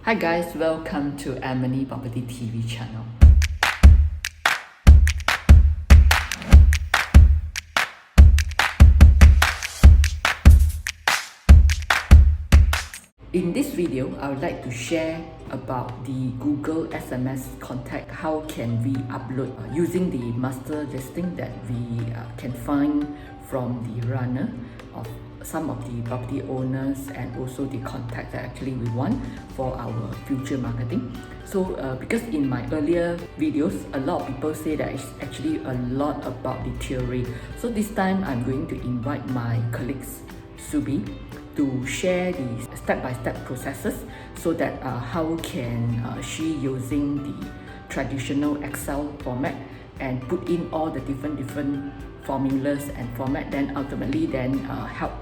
Hi guys, welcome to Amenny Property TV channel. In this video, I would like to share about the Google SMS contact. How can we upload using the master listing that we can find from the runner of some of the property owners and also the contact that actually we want for our future marketing. So because in my earlier videos, a lot of people say that it's actually a lot about the theory. So this time I'm going to invite my colleagues, Tsubi, to share the step-by-step processes so that how can she using the traditional Excel format and put in all the different formulas and format, then ultimately help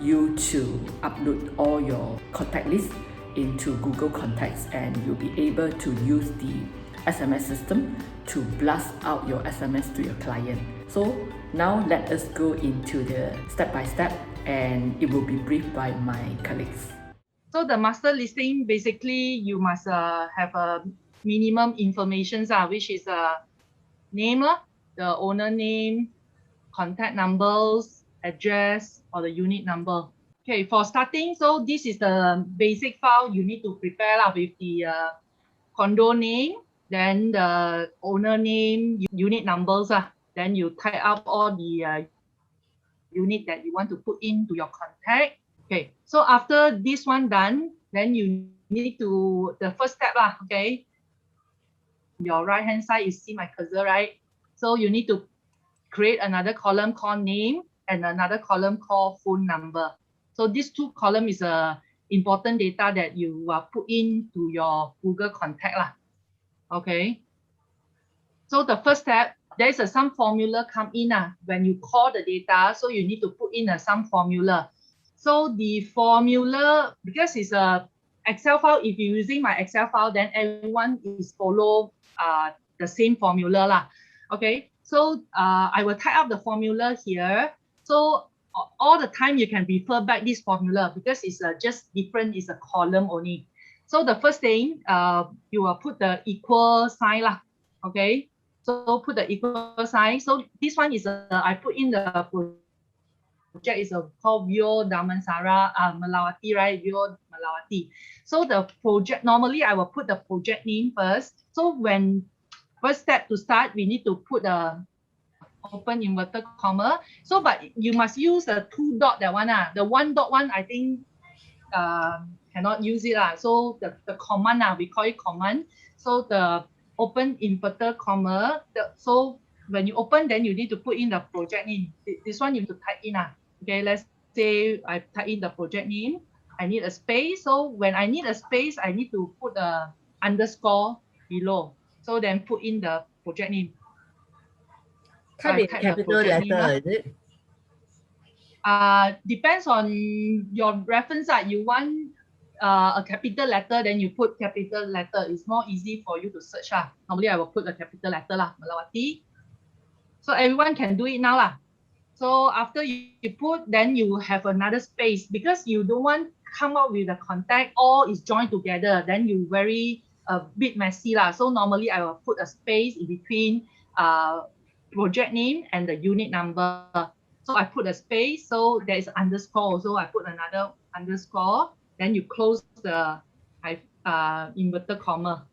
you to upload all your contact list into Google Contacts, and you'll be able to use the SMS system to blast out your SMS to your client. So now let us go into the step-by-step, and it will be briefed by my colleagues. So the master listing, basically you must have a minimum information, which is a name, the owner name, contact numbers, address, or the unit number. Okay, for starting, so this is the basic file you need to prepare with the condo name, then the owner name, unit numbers. Then you type up all the unit that you want to put into your contact. Okay, so after this one done, then you need to, the first step, okay, your right hand side, you see my cursor, right? So you need to create another column called name and another column called phone number. So these two columns is important data that you put into your Google contact. Okay. So the first step, there is some formula come in when you call the data. So you need to put in some formula. So the formula, because it's a Excel file, if you're using my Excel file, then everyone is follow the same formula. Okay. So I will type up the formula here. So all the time you can refer back this formula because it's just different, it's a column only. So the first thing, you will put the equal sign. Okay. So put the equal sign. So this one is I put in the project is called Vio Damansara Melawati, right? Vio Melawati. So the project, normally I will put the project name first. So when first step to start, we need to put the open inverted comma. So but you must use the 2 dot, that one. The 1 dot one, I think cannot use it. So the command, we call it command. So the open inverted comma. So when you open, then you need to put in the project name. This one you need to type in. Okay, let's say I type in the project name. I need a space. So when I need a space, I need to put the underscore below. So then put in the project name. So I type capital letter, is it? Depends on your reference. You want a capital letter, then you put capital letter. It's more easy for you to search. Normally I will put a capital letter, Melawati. So everyone can do it now. So after you put, then you have another space because you don't want come out with the contact, all is joined together. Then you very a bit messy. So normally I will put a space in between project name and the unit number. So I put a space, so there is underscore. So I put another underscore. Then you close the inverted comma.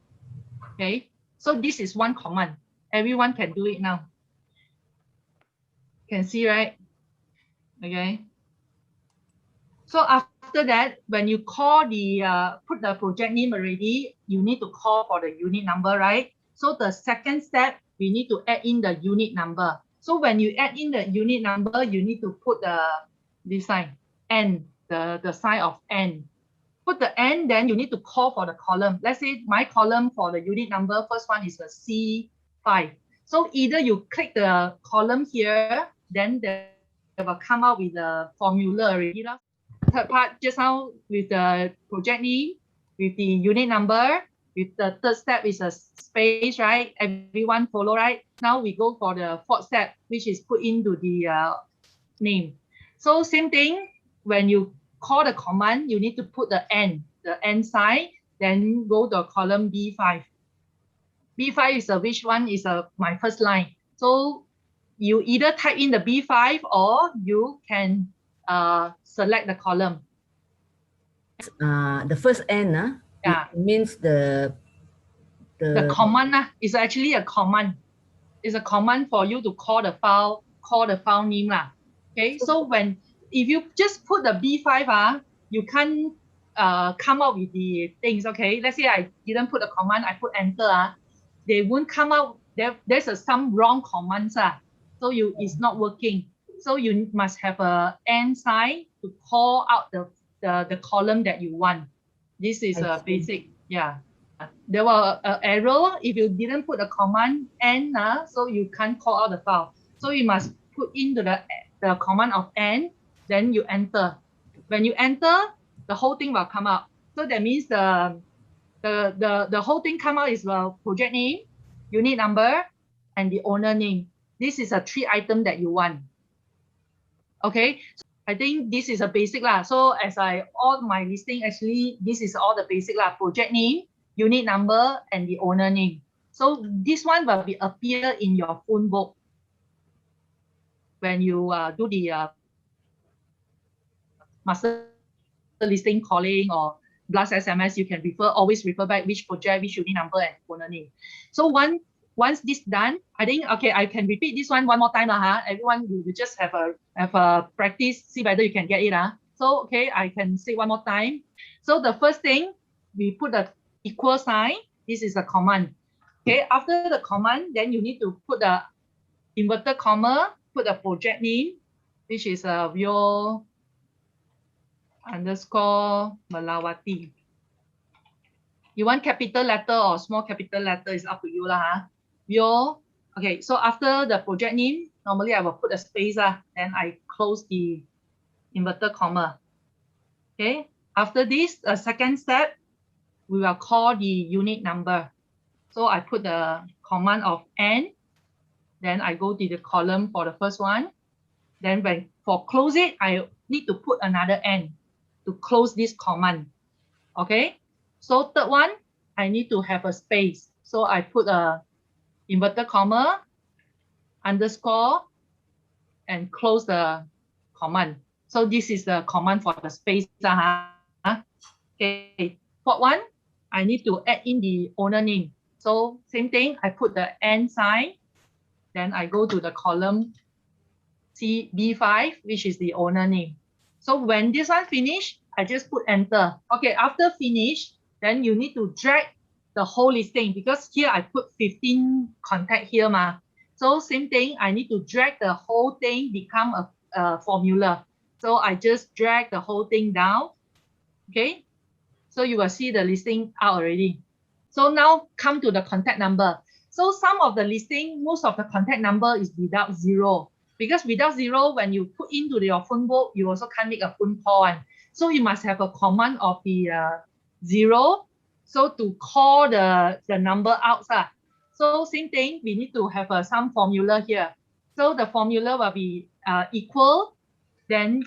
Okay. So this is one command. Everyone can do it now. Can see, right? Okay. So after that, when you call the put the project name already, you need to call for the unit number, right? So the second step, we need to add in the unit number. So when you add in the unit number, you need to put this sign, N, the sign of N. Put the N, then you need to call for the column. Let's say my column for the unit number, first one is the C5. So either you click the column here, then they will come out with the formula already. Third part, just now with the project name, with the unit number, with the third step is a space, right? Everyone follow, right? Now we go for the fourth step, which is put into the name. So same thing, when you call the command, you need to put the N sign. then go to column B5. B5 is which one is my first line. So you either type in the B5 or you can select the column. The first N, Yeah. it means the command is actually a command. It's a command for you to call the file name lah. Okay, so if you just put the B5 you can't come out with the things. Okay, let's say I didn't put a command, I put enter they won't come out. There's some wrong commands so it's not working. So you must have a N sign to call out the column that you want. This is a basic. Yeah, there were an error if you didn't put a command N so you can't call out the file. So you must put into the command of N, then you enter. When you enter, the whole thing will come out. So that means the whole thing come out is the project name, unit number, and the owner name. This is a 3 item that you want. Okay, so I think this is a basic lah. So all my listing, actually this is all the basic lah: project name, unit number, and the owner name. So this one will appear in your phone book when you do the master listing calling or blast SMS. You can always refer back which project, which unit number, and owner name. So once this done, I think I can repeat this one more time Everyone, you just have a practice, see whether you can get it So I can say one more time. So the first thing, we put the equal sign. This is a command. After the command, then you need to put the inverted comma, put the project name, which is Vio _ Melawati. You want capital letter or small capital letter, is up to you Vio. So after the project name, normally I will put a space then I close the inverted comma. After this, the second step, we will call the unit number. So I put the command of N, then I go to the column for the first one. Then for close it, I need to put another N to close this command. So third one, I need to have a space. So I put a inverted comma, underscore, and close the command. So this is the command for the space. Fourth one, I need to add in the owner name. So same thing, I put the N sign, then I go to the column B5, which is the owner name. So when this one finish, I just put enter. After finish, then you need to drag the whole listing, because here I put 15 contact here So same thing, I need to drag the whole thing become a formula. So I just drag the whole thing down. So you will see the listing out already. So now come to the contact number. So some of the listing, most of the contact number is without 0. Because without 0, when you put into your phone book, you also can't make a phone call. So you must have a command of the 0. So to call the number out. So same thing, we need to have some formula here. So the formula will be equal, then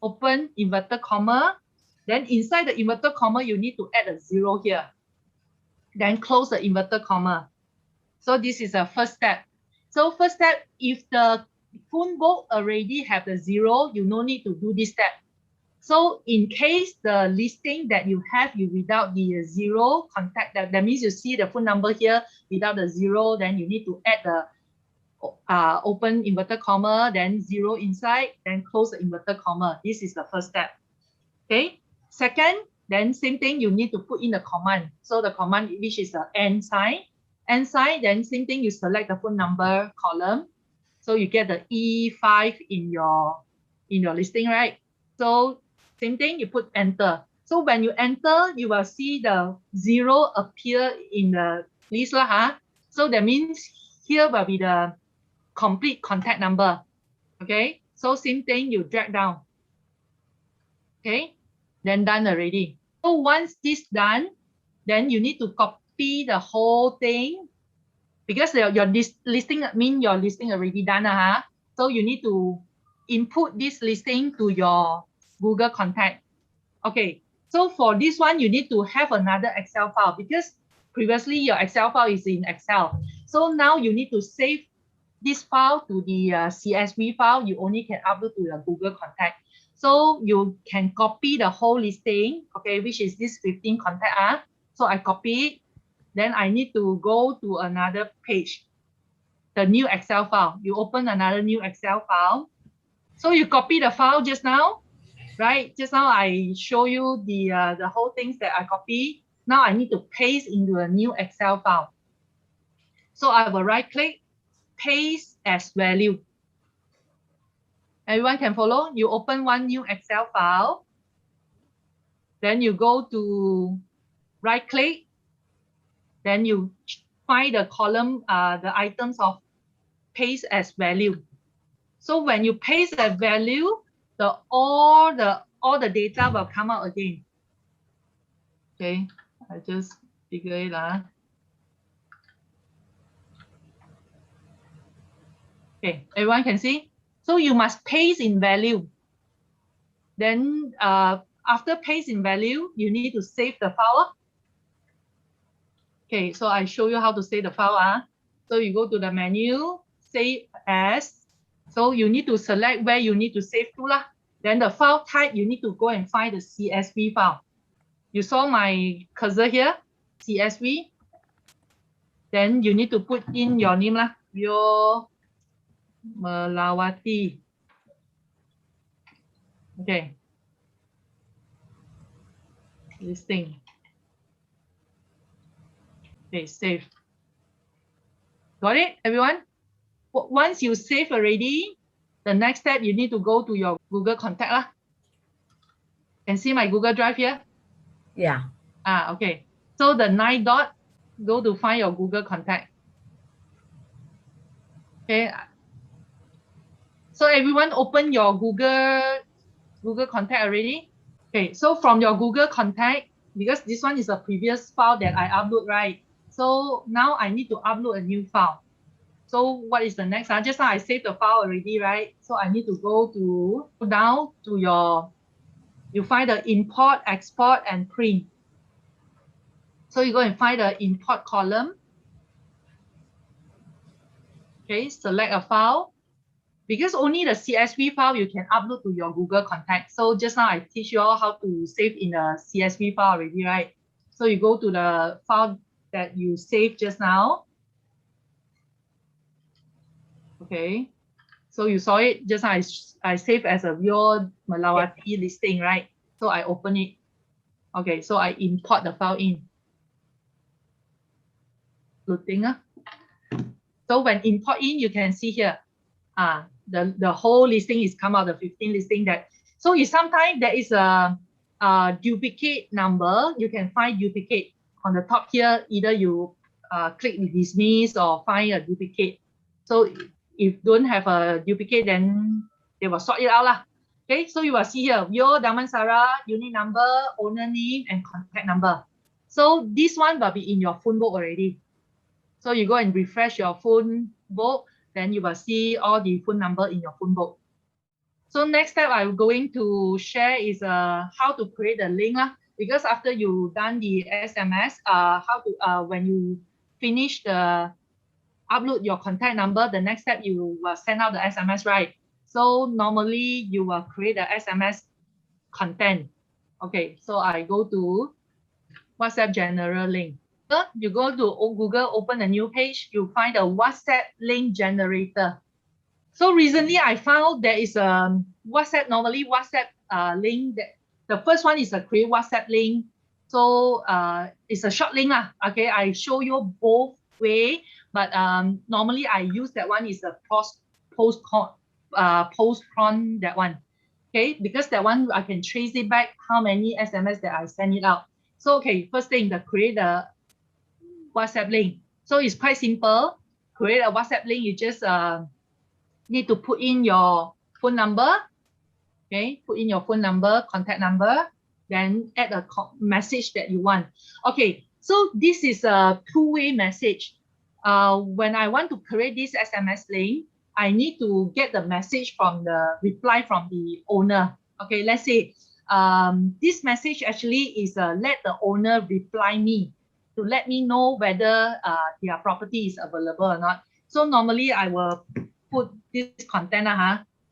open inverted comma. Then inside the inverted comma, you need to add a 0 here. Then close the inverted comma. So this is the first step. So first step, if the phone book already have the 0, you no need to do this step. So in case the listing that you have, without the 0 contact, that means you see the phone number here without the 0, then you need to add the open inverted comma, then 0 inside, then close the inverted comma. This is the first step. Second, then same thing, you need to put in the command. So the command, which is the N sign. N sign, then same thing, you select the phone number column. So you get the E5 in your listing, right? So same thing, you put enter. So when you enter, you will see the 0 appear in the list. So that means here will be the complete contact number. So same thing, you drag down. Then done already. So once this done, then you need to copy the whole thing, because your listing mean your listing already done. So you need to input this listing to your Google contact. So So for this one, you need to have another Excel file because previously your Excel file is in Excel. So now you need to save this file to the CSV file. You only can upload to your Google Contact. So you can copy the whole listing, okay, which is this 15 contact. So I copy it. Then I need to go to another page, the new Excel file. You open another new Excel file. So you copy the file just now, right? Just now I show you the whole things that I copy. Now I need to paste into a new Excel file. So I will right click, paste as value. Everyone can follow. You open one new Excel file. Then you go to right click. Then you find the column, the items of paste as value. So when you paste that value, all the data will come out again. Okay, I just figure it out. Okay, everyone can see. So you must paste in value. Then after paste in value, you need to save the file. Okay, so I show you how to save the file. So you go to the menu, save as. So you need to select where you need to save to lah. Then the file type, you need to go and find the CSV file. You saw my cursor here, CSV. Then you need to put in your name lah, your Melawati. Okay. Listing. Okay, save. Got it, everyone? Once you save already, the next step, you need to go to your Google Contact lah. Can see my Google Drive here? Yeah. Okay. So the 9 dot, go to find your Google Contact. Okay. So everyone open your Google Contact already? Okay, so from your Google Contact, because this one is a previous file that I upload, right? So now I need to upload a new file. So what is the next? Just now I saved the file already, right? So I need to go down to you find the import, export, and print. So you go and find the import column. Okay, select a file. Because only the CSV file you can upload to your Google Contact. So just now I teach you all how to save in a CSV file already, right? So you go to the file that you saved just now. Okay. So you saw it just now I saved as a your Melawati listing, right? So I open it. Okay, so I import the file in. Loading. So when import in, you can see here. The whole listing is come out, the 15 listing that. So if sometimes there is a duplicate number, you can find duplicate on the top here. Either you click dismiss or find a duplicate. So if don't have a duplicate, then they will sort it out lah. Okay, so you will see here, your Damansara, unit number, owner name, and contact number. So this one will be in your phone book already. So you go and refresh your phone book, then you will see all the phone number in your phone book. So next step I'm going to share is how to create a link lah. Because after you done the SMS, when you finish the upload your contact number, the next step you will send out the SMS, right? So normally you will create the SMS content. Okay, so I go to WhatsApp general link. You go to Google, open a new page, you find a WhatsApp link generator. So recently I found there is a WhatsApp link. The first one is a create WhatsApp link. So it's a short link lah. Okay, I show you both way, but normally I use that one is a postcron that one. Okay, because that one I can trace it back how many SMS that I send it out. So okay, first thing, create a WhatsApp link. So it's quite simple. Create a WhatsApp link. You just need to put in your phone number. Okay, put in your phone number, contact number, then add a message that you want. Okay, so this is a two-way message. When I want to create this SMS link, I need to get the message from the reply from the owner. Okay, let's say this message actually is let the owner reply me to let me know whether their property is available or not. So normally I will put this content.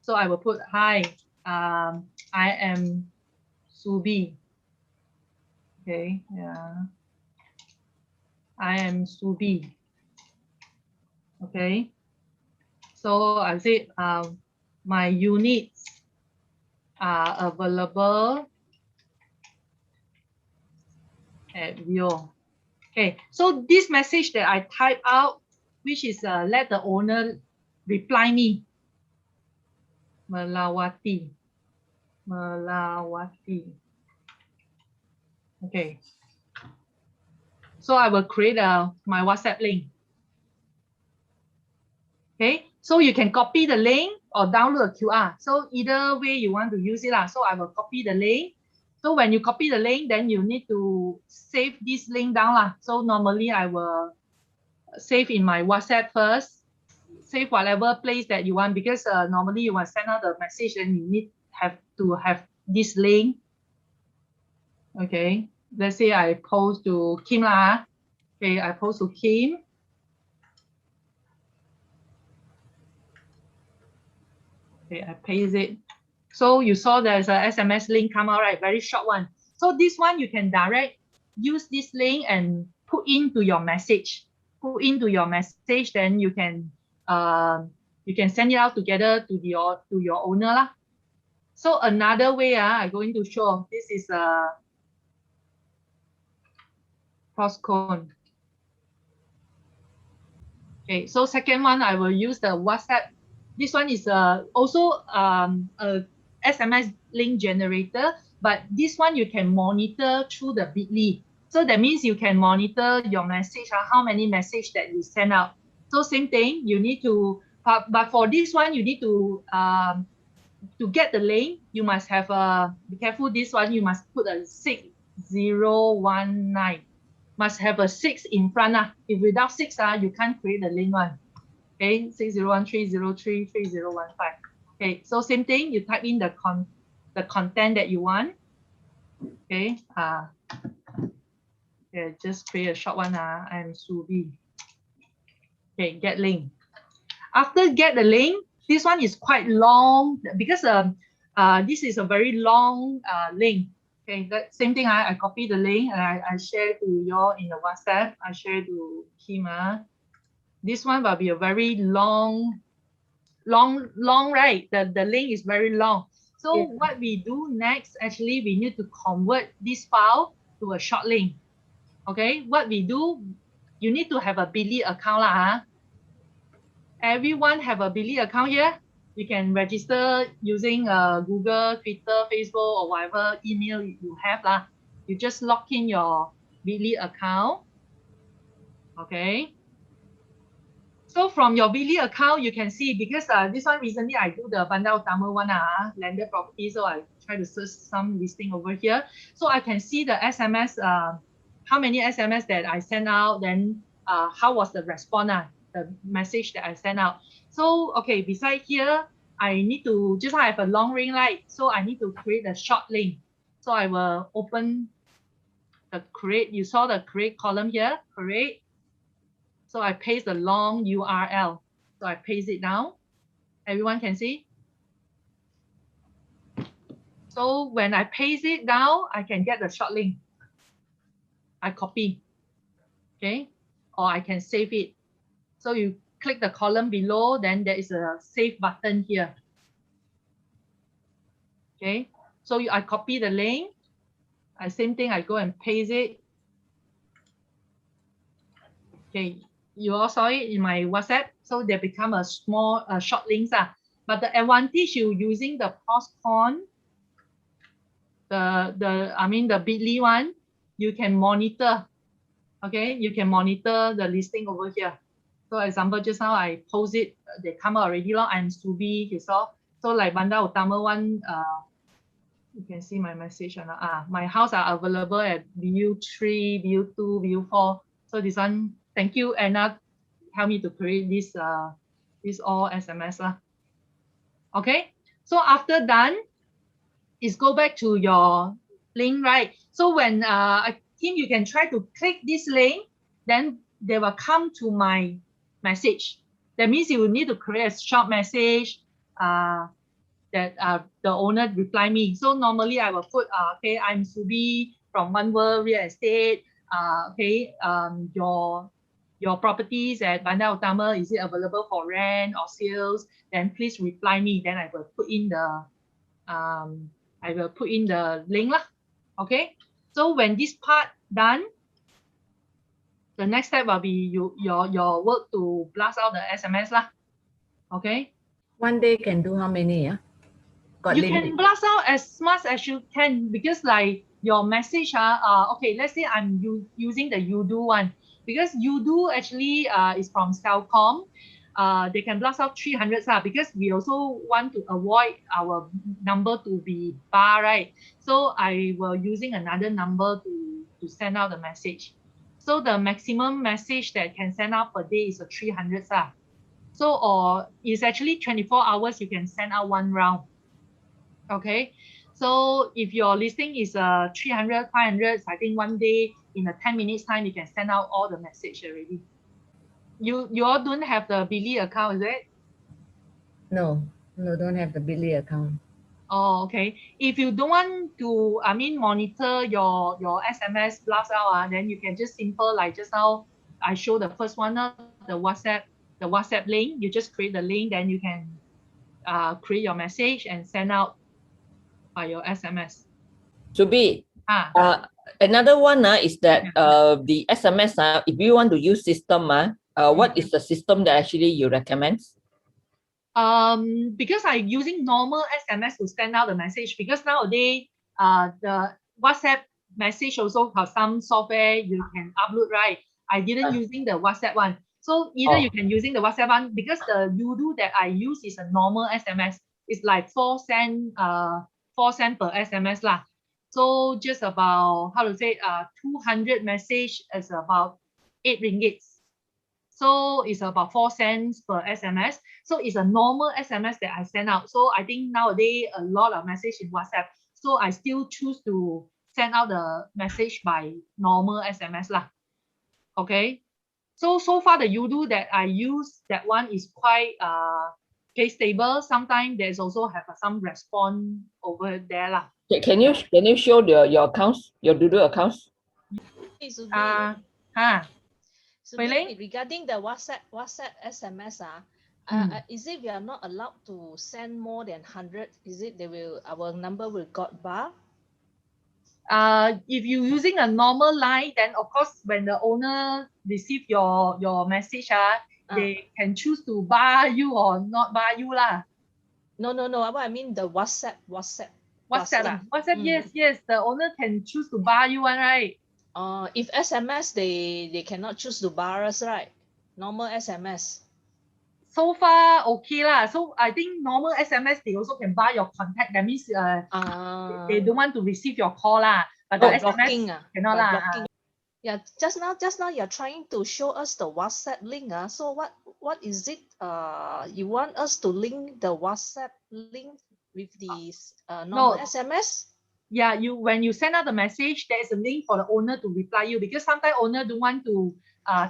So I will put, hi, I am Tsubi. Okay, yeah. I am Tsubi. Okay. So I say my units are available at Rio. Okay, so this message that I type out, which is let the owner reply me. Melawati. Okay. So I will create my WhatsApp link. Okay, so you can copy the link or download a QR. So either way you want to use it. So I will copy the link. So when you copy the link, then you need to save this link down. So normally I will save in my WhatsApp first. Save whatever place that you want, because normally you want to send out the message and you have to have this link. Okay, let's say I post to Kim lah. Okay, I post to Kim. Okay, I paste it. So you saw there's a SMS link come out, right? Very short one. So this one you can direct use this link and put into your message. Put into your message, then you can send it out together to your owner lah. So another way I'm going to show, this is a cross-cone. Okay, so second one I will use the WhatsApp. This one is also a SMS link generator, but this one you can monitor through the Bitly. So that means you can monitor your message, how many message that you send out. So same thing, you need to, but for this one you need to get the link, you must have be careful, this one you must put a 6019. Must have a 6 in front. If without 6, you can't create the link one. Okay, 60130333015. Okay, so same thing, you type in the content that you want. Okay, yeah, just create a short one. I'm Tsubi. Okay, get link. After get the link, this one is quite long because this is a very long link. Okay, that same thing. I copy the link and I share to you all in the WhatsApp. I share to Kim. This one will be a very long, right? The link is very long. So yeah. What we do next, actually, we need to convert this file to a short link. Okay, what we do, you need to have a Bitly account. Everyone have a Bitly account here. You can register using Google, Twitter, Facebook, or whatever email you have. You just log in your Bitly account. Okay. So from your Bitly account, you can see, because this one recently I do the Bandar Utama one, landed property. So I try to search some listing over here. So I can see the SMS, how many SMS that I sent out, then how was the response, the message that I sent out. So, okay, beside here, I need to, just I have a long ring light, so I need to create a short link. So I will open the create, you saw the create column here, create. So I paste the long URL. So I paste it down. Everyone can see. So when I paste it down, I can get the short link. I copy, okay? Or I can save it. So you click the column below, then there is a save button here. Okay, so I copy the link. Same thing, I go and paste it. Okay, you all saw it in my WhatsApp. So they become a small short links. But the advantage you using the cross-con, the Bitly one, you can monitor. Okay, you can monitor the listing over here. So example, just now I post it, they come out already. I'm Tsubi, you saw. So like Bandar Utama one, you can see my message. My house are available at VU3, VU2, VU4. So this one, thank you, Anna, help me to create this all SMS. Okay, so after done, is go back to your link, right? So when I think you can try to click this link, then they will come to my message. That means you will need to create a short message that the owner reply me. So normally I will put, okay, I'm Tsubi from One World Real Estate. Okay, your properties at Bandar Utama, is it available for rent or sales? Then please reply me. Then I will put in the link lah. Okay, so when this part done, the next step will be your work to blast out the SMS lah. Okay. One day can do how many? Yeah. You can blast out as much as you can, because like your message okay, let's say I'm using the Udo one, because Udo actually is from Celcom. They can blast out 300 because we also want to avoid our number to be bar, right? So I will using another number to send out the message. So the maximum message that can send out per day is a 300 So or it's actually 24 hours you can send out one round. Okay, so if your listing is 300, 500, I think one day in a 10 minutes time, you can send out all the message already. You all don't have the Billy account, is it? No, don't have the Billy account. Oh, okay. If you don't want to, monitor your SMS blast out, then you can just simple like just now I show the first one, the WhatsApp link. You just create the link, then you can create your message and send out by your SMS. Tsubi, another one is that the SMS, if you want to use system, what is the system that actually you recommend? Because I'm using normal SMS to send out the message, because nowadays the WhatsApp message also have some software you can upload, right? I didn't using the WhatsApp one. So either you can using the WhatsApp one, because the Udo that I use is a normal SMS. It's like 4 cents per SMS lah. So just about 200 message is about 8 ringgits. So it's about 4 cents per SMS. So it's a normal SMS that I send out. So I think nowadays a lot of message in WhatsApp. So I still choose to send out the message by normal SMS lah. Okay. So far the Udo that I use, that one is quite stable. Sometimes there's also have some response over there lah. Can you show your accounts, your Doodle accounts? So regarding the WhatsApp SMS, is it we are not allowed to send more than 100? Is it our number will got bar? If you using a normal line, then of course when the owner receive your message, they can choose to bar you or not bar you lah. No. What I mean the WhatsApp. Yes. The owner can choose to bar you one, right? If SMS they cannot choose to bar us, right? Normal SMS. So far okay lah. So I think normal SMS they also can bar your contact. That means they don't want to receive your call lah. But the SMS cannot lah. Yeah, just now you're trying to show us the WhatsApp link. So what is it? You want us to link the WhatsApp link with the normal SMS? Yeah, when you send out the message, there is a link for the owner to reply you, because sometimes owner don't want to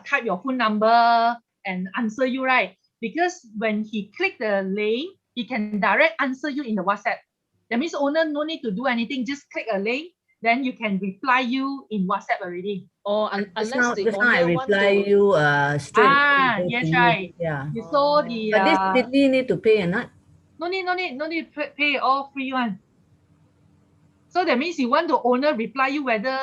type your phone number and answer you, right? Because when he click the link, he can direct answer you in the WhatsApp. That means owner no need to do anything, just click a link, then you can reply you in WhatsApp already. Or unless the owner I reply you straight. Yes, right. Yeah. You saw the. But this did need to pay or not? No need to pay, all free one. So that means you want the owner reply you whether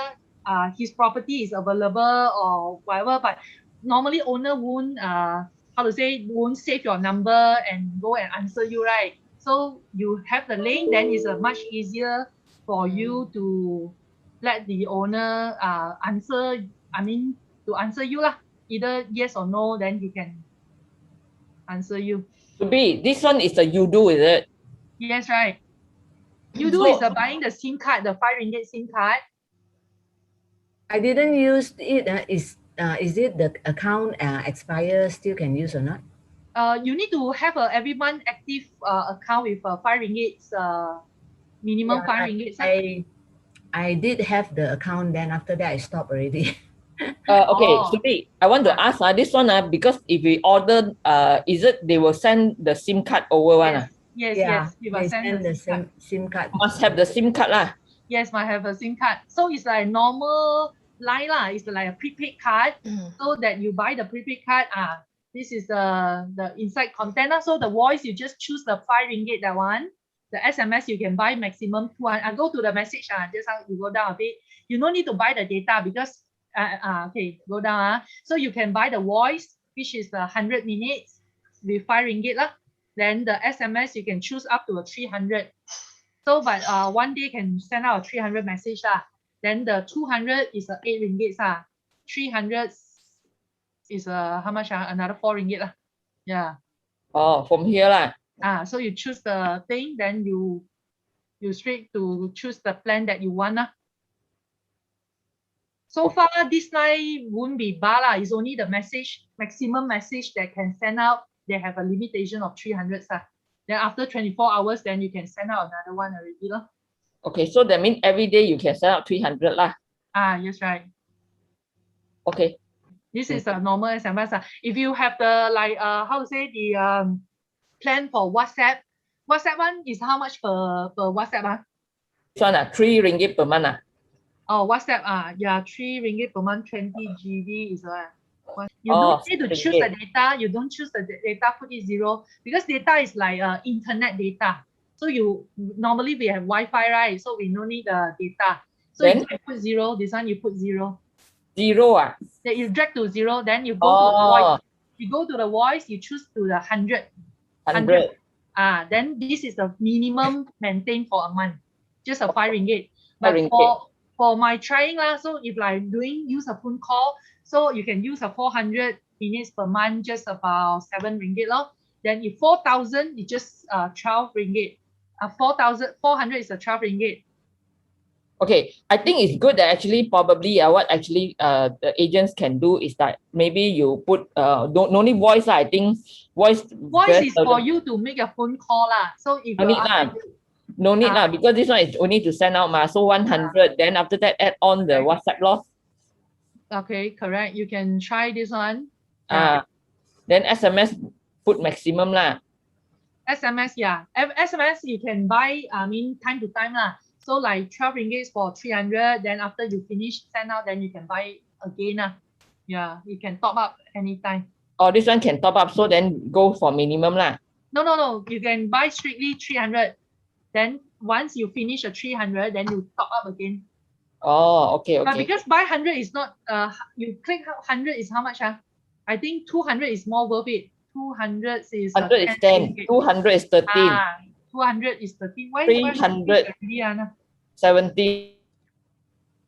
his property is available or whatever. But normally owner won't won't save your number and go and answer you, right? So you have the link, then it's much easier for you to let the owner answer. To answer you lah, either yes or no, then he can answer you. Tsubi, this one is the Udo, is it? Yes, right. Udo is buying the SIM card, the 5 ringgit SIM card. I didn't use it. Is it the account expires still can use or not? You need to have every month active account with 5 ringgit minimum Yeah, 5 ringgit. I did have the account, then after that I stopped already. Okay, Oh. Tsubi, I want to ask this one because if we order, is it they will send the SIM card over one? Yes, Yeah, you will they send the SIM card. SIM card. Must have the SIM card lah. Yes, might have a SIM card. So it's like normal line lah. It's like a prepaid card. So that you buy the prepaid card. This is the inside content. So the voice, you just choose the 5 ringgit, that one. The SMS you can buy maximum 200. I go to the message. Just how you go down a bit. You don't need to buy the data because okay, go down. So you can buy the voice, which is 100 minutes with 5 ringgit lah. Then the SMS you can choose up to a 300. So but one day can send out a 300 message lah. Then the 200 is 8 ringgit lah. 300 is how much? Another 4 ringgit lah. Yeah. Oh, from here lah. So you choose the thing, then you straight to choose the plan that you want lah. So far this line won't be bar lah. It's only the maximum message that can send out. They have a limitation of 300 lah. Then after 24 hours, then you can send out another one already lah. Okay, so that means every day you can send out 300 lah. Yes, right. Okay. This is a normal SMS. If you have the how to say the plan for WhatsApp one is how much per WhatsApp? This one 3 ringgit per month. Oh, WhatsApp 3 ringgit per month, 20 GB is you don't need to choose the data. You don't choose the data, put it 0 because data is like internet data. So normally we have Wi-Fi, right? So we don't need the data. So then, you put 0. This one you put 0. 0 Then you drag to 0. Then you go to the voice. You go to the voice. You choose to the 100. 100. Then this is the minimum maintained for a month. Just a 5 ringgit. But 5 ringgit. for my trying so if like use a phone call, so you can use a 400 minutes per month, just about 7 ringgit lor. Then if 4,000, it's just 12 ringgit. 4,400 is a 12 ringgit. Okay, I think it's good that actually probably what actually the agents can do is that maybe you put no need voice I think voice is for you to make a phone call lah. So if no need lah because this one is only to send out so 100 then after that add on the WhatsApp loss. Okay, correct. You can try this one. Then SMS put maximum lah. SMS, SMS you can buy time to time lah. So like 12 ringgit for 300. Then after you finish send out, then you can buy again lah. Yeah, you can top up anytime. Oh, this one can top up, so then go for minimum lah. No. You can buy strictly 300. Then once you finish a 300, then you top up again. Oh, okay. But because buy 100 is not you click 100 is how much? I think 200 is more worth it. 200 is 100 is 10. 200 is 13. 200 is 13. Why 300 70.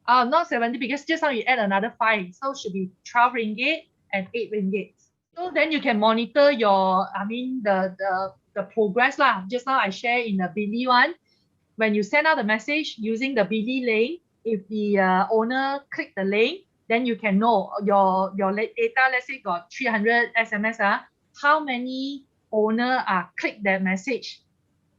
Not 70 because just now you add another 5, so should be 12 ringgit and 8 ringgit. So then you can monitor your the progress lah. Just now I share in the Billy one. When you send out the message using the Billy link, if the owner click the link, then you can know your data, let's say got 300 SMS, how many owner click that message,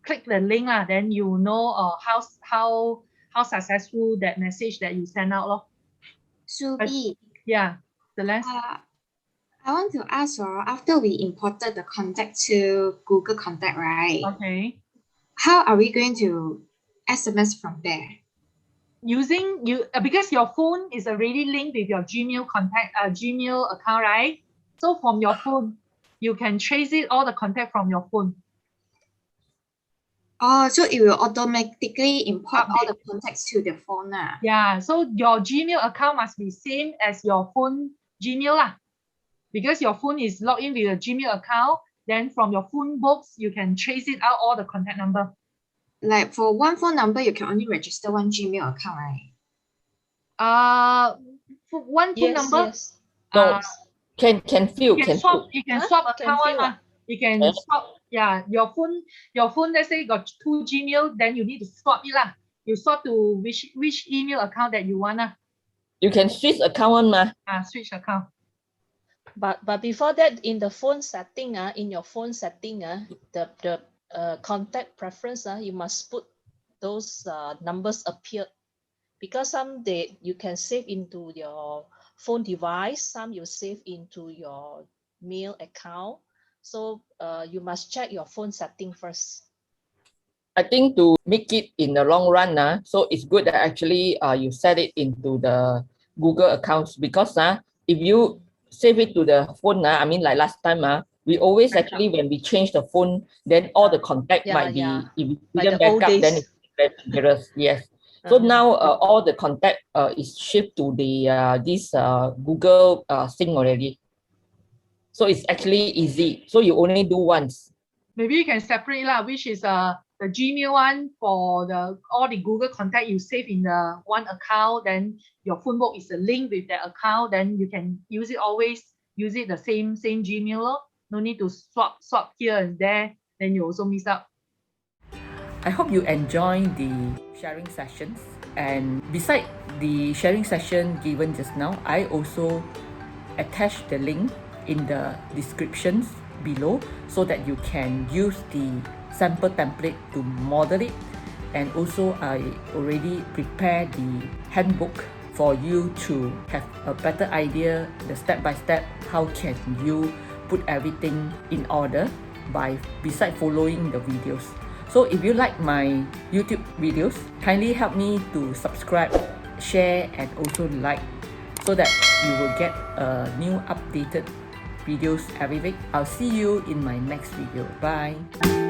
click the link, then you know how successful that message that you send out lor. Tsubi. Yeah, the last. I want to ask, after we imported the contact to Google Contact, right? Okay. How are we going to SMS from there? Using because your phone is already linked with your Gmail Gmail account, right? So from your phone, you can trace it all the contact from your phone. Oh, so it will automatically import all the contacts to the phone. Yeah, so your Gmail account must be same as your phone Gmail lah. Because your phone is logged in with a Gmail account, then from your phone books, you can trace it out all the contact number. Like for one phone number, you can only register one Gmail account, right? For one phone number, yes. No, can fill. You can swap account. You can swap. Yeah, your phone. Let's say got 2 Gmail, then you need to swap it lah. You swap to which email account that you want You can switch account ma. Switch account. But before that, in the phone setting, in your phone setting, the contact preference, you must put those numbers appeared, because some you can save into your phone device, some you save into your mail account. So you must check your phone setting first. I think to make it in the long run, so it's good that actually you set it into the Google accounts, because if you save it to the phone, I mean, like last time, we always actually, when we change the phone, then all the contact might be, if we Like didn't the old back up, then days. it's very dangerous. Yes. So now all the contact is shipped to the this Google Sync already. So it's actually easy. So you only do once. Maybe you can separate lah, which is the Gmail one for all the Google contact you save in the one account, then your phone book is a link with that account, then you can use it the same Gmail lor. No need to swap here and there, then you also miss out. I hope you enjoy the sharing sessions, and beside the sharing session given just now, I also attach the link in the descriptions below so that you can use the sample template to model it. And also I already prepared the handbook for you to have a better idea, the step-by-step, how can you put everything in order beside following the videos. So if you like my YouTube videos, kindly help me to subscribe, share, and also like, so that you will get new updated videos every week. I'll see you in my next video. Bye.